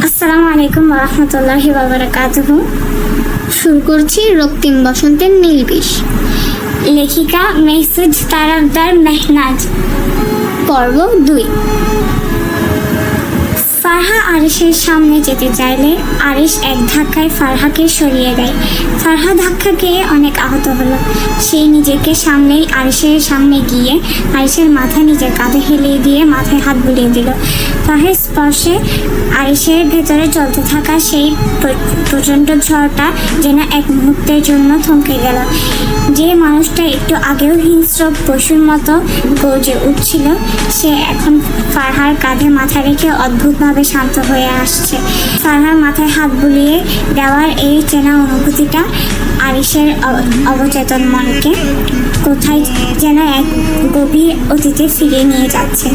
আসসালামু আলাইকুম ওয়া রাহমাতুল্লাহি ওয়া বারাকাতুহু। শুরু করছি রক্তিম বসন্তের নীলবিষ। লেখিকা মেহসুদ তারাবদার মেহনাজ। পর্ব 2। ফারহা আরিশের সামনে যেতে চাইলে আরিশ এক ধাক্কায় ফারহাকে সরিয়ে দেয়। ফারহা ধাক্কা খেয়ে অনেক আহত হলো। সে নিজেকে সামলেই আরিশের সামনে গিয়ে আরিশের মাথা নিজের কাঁধে হেলিয়ে দিয়ে মাথায় হাত বুলিয়ে দিল। ফারহার স্পর্শে আরিশের ভেতরে চলতে থাকা সেই প্রচণ্ড ঝড়টা যেন এক মুহূর্তের জন্য থমকে গেল। যে মানুষটা একটু আগেও হিংস্র পশুর মতো গর্জে উঠছিল, সে এখন ফারহার কাঁধে মাথা রেখে অদ্ভুতভাবে শান্ত হয়ে আসছে। ফারহার মাথায় হাত বুলিয়ে দেওয়ার এই চেনা অনুভূতিটা আরিশের অবচেতন মনকে কোথায় যেন এক গভীর অতীতে ফিরিয়ে নিয়ে যাচ্ছে।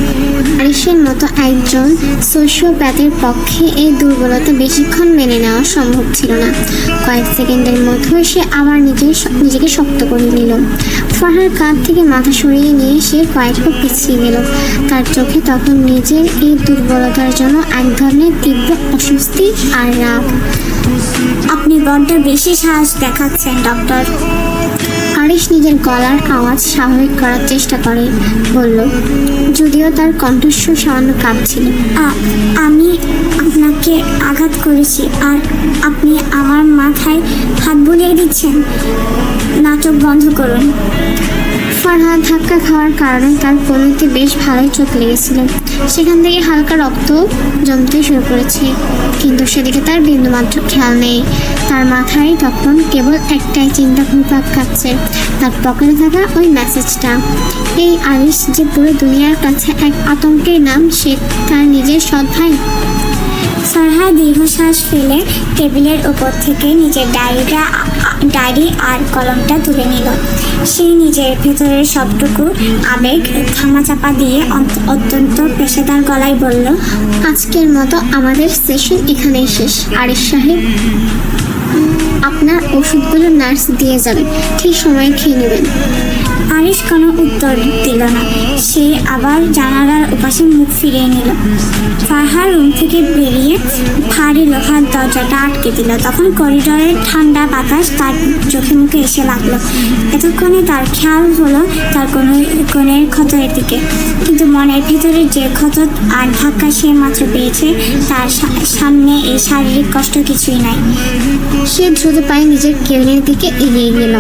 আরিশের মতো একজন সোশিওপ্যাথের পক্ষে এই দুর্বলতা বেশিক্ষণ মেনে নেওয়া সম্ভব ছিল না। কয়েক সেকেন্ডের মধ্যে সে আবার নিজেকে শক্ত করে নিল। ফারহার কাঁধ থেকে মাথা সরিয়ে নিয়ে সে কয়েক পা পিছিয়ে গেল। তার চোখে তখন নিজের এই দুর্বলতার জন্য এক ধরনের তীব্র অস্বস্তি আর রাগ। আপনি বড্ড বেশি সাহস দেখাচ্ছেন ডক্টর। আরিশ নিজের গলার আওয়াজ স্বাভাবিক করার চেষ্টা করে বলল, যদিও তার কণ্ঠস্বর সামান্য কাঁপছিল। আমি আপনাকে আঘাত করেছি আর আপনি আমার মাথায় হাত বুলিয়ে দিচ্ছেন। নাটক বন্ধ করুন। ফারহা ধাক্কা খাওয়ার কারণে তার কনুইতে বেশ ভালোই চোট লেগেছিল। সেখান থেকে হালকা রক্ত জমতে শুরু করেছে, কিন্তু সেদিকে তার বিন্দুমাত্র খেয়াল নেই। তার মাথায় তখন কেবল একটাই চিন্তা ঘুরপাক খাচ্ছে, তার পকেটে থাকা ওই মেসেজটা। এই আরিশ যে পুরো দুনিয়ার কাছে এক আতঙ্কের নাম, সে তার নিজের সৎ ভাই। ফারহা দীর্ঘশ্বাস ফেলে টেবিলের ওপর থেকে নিজের ডায়েরি আর কলমটা তুলে নিল। সে নিজের ভেতরের সবটুকু আবেগ ধামাচাপা দিয়ে অত্যন্ত পেশাদার গলায় বলল, আজকের মতো আমাদের সেশন এখানেই শেষ। আরিশ সাহেব, আপনার ওষুধগুলো নার্স দিয়ে যাবে, ঠিক সময়ে খেয়ে নেবেন। আরিশ কোনো উত্তর দিল না। সে আবার জানালার ওপাশে মুখ ফিরিয়ে নিল। ফারহা রুম থেকে বেরিয়ে ভারী লোহার দরজাটা আটকে দিল। তখন করিডোরের ঠান্ডা বাতাস তার চোখে মুখে এসে লাগলো। এতক্ষণে তার খেয়াল হলো তার কোণের ক্ষতের দিকে, কিন্তু মনের ভেতরে যে ক্ষত আর ধাক্কা সে মাত্র পেয়েছে, তার সামনে এই শারীরিক কষ্ট কিছুই নাই। সে দ্রুত পায়ে নিজের কেবিনের দিকে এগিয়ে গেল।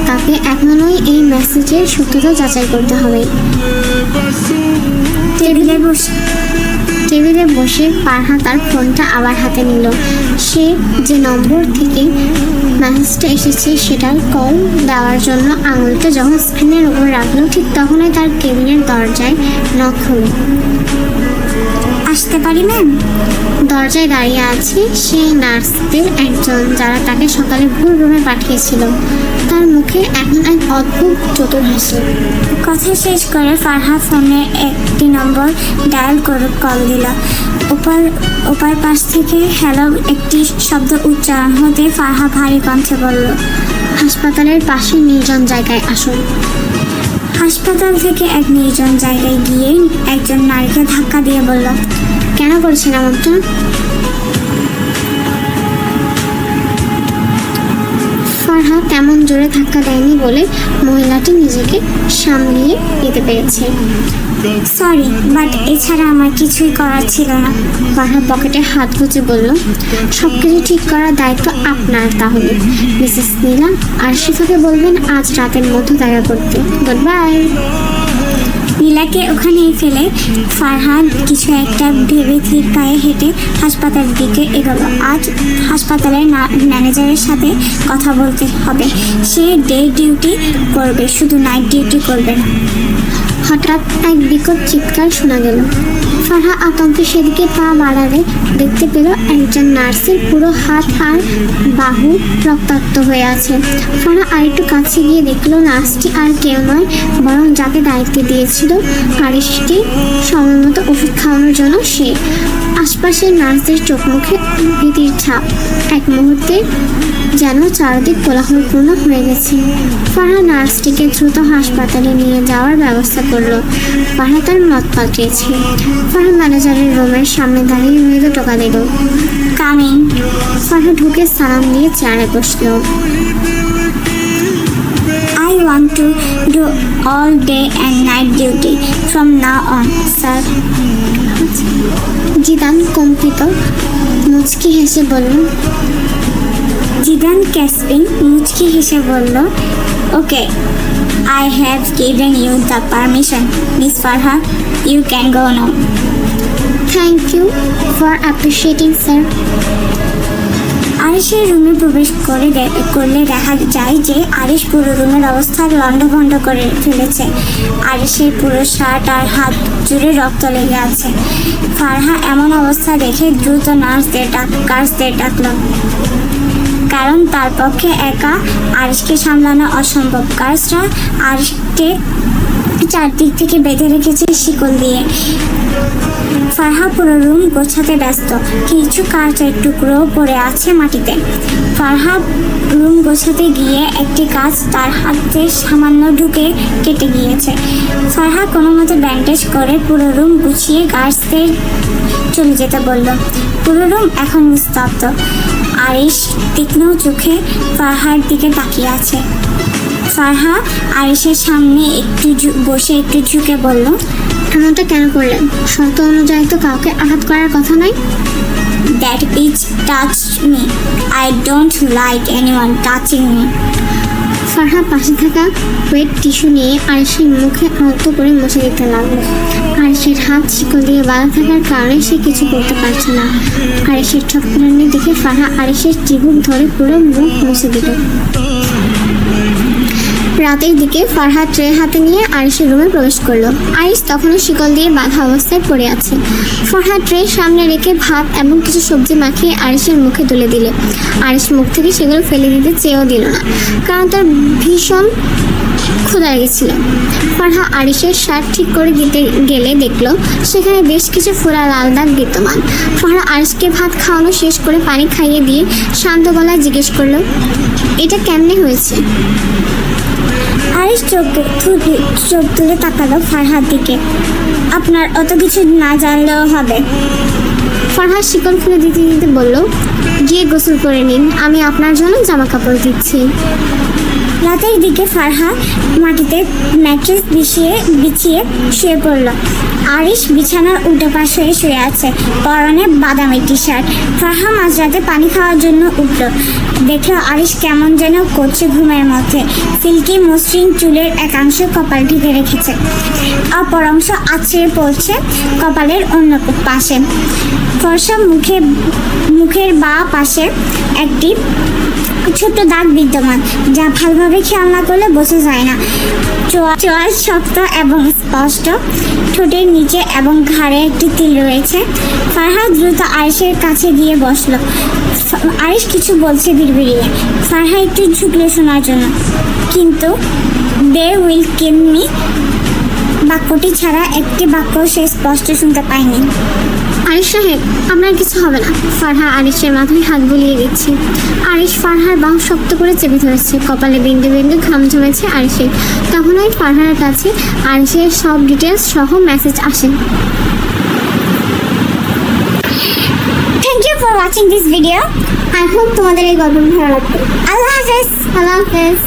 তাকে এখনোই এই মেসেজের সত্যতা যাচাই করতে হবে। টেবিলে বসে ফারহা তার ফোনটা আবার হাতে নিল। সে যে নম্বর থেকে মেসেজটা এসেছে সেটার কল দেওয়ার জন্য আঙুলটা যখন স্ক্রিনের উপর রাখলো, ঠিক তখনই তার কেবিনের দরজায় নক হলো। আসতে পারি ম্যাম? দরজায় দাঁড়িয়ে আছে সেই নার্সদের একজন, যারা তাকে সকালে ভুল রুমে পাঠিয়েছিল। তার মুখে এখন এক অদ্ভুত চতুর হাসি। কথা শেষ করে ফারহা ফোনে একটি নম্বর ডায়াল করে কল দিল। ওপার পাশ থেকে হ্যালো একটি শব্দ উচ্চারণ হতে ফারহা ভারী কণ্ঠে বলল, হাসপাতালের পাশে নির্জন জায়গায় আসুন। হাসপাতাল থেকে এক নির্জন জায়গায় গিয়ে একজন নারীকে ধাক্কা দিয়ে বলল, কেন করেছেন এমনটা? ফারহা তেমন জোরে ধাক্কা দেয়নি বলে মহিলাটি নিজেকে সামলিয়ে নিতে পেরেছে। সরি, বাট এছাড়া আমার কিছুই করার ছিল না। ফারহা পকেটে হাত গুজে বলল, সবকিছু ঠিক করার দায়িত্ব আপনার। তাহলে মিসেস নীলা আর শিফাকে বলবেন আজ রাতের মধ্যে দেখা করতে। Good bye. নীলাকে ওখানেই ফেলে ফারহাদ কিছু একটা ভেবে ধীর পায়ে হেঁটে হাসপাতালের দিকে এগোলো। আজ হাসপাতালের ম্যানেজারের সাথে কথা বলতে হবে। সে ডে ডিউটি করবে, শুধু নাইট ডিউটি করবে না। হঠাৎ এক বিকট চিৎকার শোনা গেল। ফারহা আতঙ্কে সেদিকে পা বাড়ালে দেখতে পেল একজন নার্সের পুরো হাত আর বাহু রক্তাক্ত হয়ে আছে। ফারহা আরেকটু কাছে গিয়ে দেখলো নার্সটি আর কেউ নয়, বরং যাকে দায়িত্ব দিয়েছিল আরিশকে সময় মতো ওষুধ খাওয়ানোর জন্য সে। আশপাশের নার্সদের চোখ মুখে ভীতির ছাপ। এক মুহূর্তে যেন চারদিক কোলাহলপূর্ণ হয়ে গেছে। ফারহা নার্সটিকে দ্রুত হাসপাতালে নিয়ে যাওয়ার ব্যবস্থা করলো। ফারহা তার মত পাল্টিয়েছে। ফারহা ম্যানেজারের রুমের সামনে দাঁড়িয়ে মৃদু টোকা দিল। কামিং। ফারহা ঢুকে সালাম দিয়ে চেয়ারে বসলো। I want to do all day and night duty from now on, sir. Zidane কম্পিত মুচকি হেসে বলল, জিদান ক্যাসপিং মুচকি হেসে বলল, Okay, I have given you the permission, Miss Farha. You can go now. Thank you for appreciating sir. আরিশের রুমে প্রবেশ করলে দেখা যায় যে আরিশ পুরো রুমের অবস্থা লণ্ডভণ্ড করে ফেলেছে। আরিশের পুরো শার্ট আর হাত জুড়ে রক্ত লেগে আছে। ফারহা এমন অবস্থা দেখে দ্রুত নার্সদের ডাকল, কারণ তার পক্ষে একা আরিশকে সামলানো অসম্ভব। গার্ডসরা আরিশকে চারদিক থেকে বেঁধে রেখেছে শিকল দিয়ে। ফারহা পুরো রুম গোছাতে ব্যস্ত, কিছু কাঁচের টুকরো পড়ে আছে মাটিতে। ফারহা রুম গোছাতে গিয়ে একটি কাঁচ তার হাতে সামান্য ঢুকে কেটে গিয়েছে। ফারহা কোনো মতে ব্যান্ডেজ করে পুরো রুম গুছিয়ে গার্ডসদের চলে যেতে বলল। পুরো রুম এখন নিস্তব্ধ। আরিশ তীক্ষ্ণ চোখে ফারহার দিকে তাকিয়ে আছে। ফারহা আরিশের সামনে বসে একটু ঝুঁকে বলল, এমনটা কেন করলেন? শর্ত অনুযায়ী তো কাউকে আঘাত করার কথা নয়। That bitch touched me. I don't like anyone touching me. Farha পাশে থাকা ওয়েট টিস্যু নিয়ে আরিশের মুখে আলতো করে মুছে দিতে লাগলো। আরিশের হাত শিকল দিয়ে বাঁধা থাকার কারণে সে কিছু করতে পারছে না। আরিশের ঠকরানি দেখে ফারহা আরিশের চিবুক ধরে পুরো মুখ মুছে দিল। রাতের দিকে ফারহা ট্রে হাতে নিয়ে আরিশের রুমে প্রবেশ করলো। আরিশ তখনও শিকল দিয়ে বাঁধা অবস্থায় পড়ে আছে। ফারহা ট্রে সামনে রেখে ভাত এবং কিছু সবজি মাখিয়ে আরিশের মুখে তুলে দিল। আরিশ মুখ থেকে সেগুলো ফেলে দিতে চেয়েও দিল না, কারণ তার ভীষণ ক্ষুধা লেগেছিল। ফারহা আরিশের শার্ট ঠিক করে দিতে গেলে দেখলো সেখানে বেশ কিছু ফোড়া লাল দাগ বিদ্যমান। ফারহা আরিশকে ভাত খাওয়ানো শেষ করে পানি খাইয়ে দিয়ে শান্ত গলায় জিজ্ঞেস করলো, এটা কেমনে হয়েছে? আরিশ চোখ তুলে তাকালো ফারহার দিকে। আপনার অত কিছু না জানলেও হবে। ফারহা শিকল খুলে দিতে দিতে বলল, গিয়ে গোসল করে নিন, আমি আপনার জন্য জামা কাপড় দিচ্ছি। রাতের দিকে ফারহা মাটিতে ম্যাট্রেস বিছিয়ে শুয়ে পড়ল। আরিশ বিছানার উল্টো পাশে শুয়ে আছে, পরনে বাদামি টি শার্ট। ফারহা মাঝরাতে পানি খাওয়ার জন্য উঠল। দেখলো আরিশ কেমন যেন করছে ঘুমের মধ্যে। সিল্কি মসৃণ চুলের একাংশ কপাল ঢেকে রেখেছে, অপর অংশ আছড়ে পড়ছে কপালের অন্য পাশে। ফর্সা মুখের বাঁ পাশে একটি ছোট্ট দাগ বিদ্যমান, যা ভালোভাবে খেয়াল না করলে বোঝা যায় না। চোয়াল শক্ত এবং স্পষ্ট, ঠোঁটের নিচে এবং ঘাড়ে একটি তিল রয়েছে। ফারহা দ্রুত আরিশের কাছে গিয়ে বসলো। আরিশ কিছু বলছে বিড়বিড়িয়ে। ফারহা একটু ঝুঁকলো শোনার জন্য, কিন্তু দে উইল কিল মি বাক্যটি ছাড়া একটি বাক্য সে স্পষ্ট শুনতে পায়নি। আরিশ সাহেব, আপনার কিছু হবে না। ফারহা আরিশের মাথায় হাত বুলিয়ে দিচ্ছে। আরিশ ফারহার বাহু শক্ত করে চেপে ধরেছে, কপালে বিন্দু বিন্দু ঘাম জমেছে আরিশের। তখনই ফারহার কাছে আরিশের সব ডিটেলস সহ মেসেজ আসে। Thank you for watching this video. I hope তোমাদের এই গল্প ভালো লাগবে। আল্লাহ হাফেজ। আল্লাহ হাফেজ।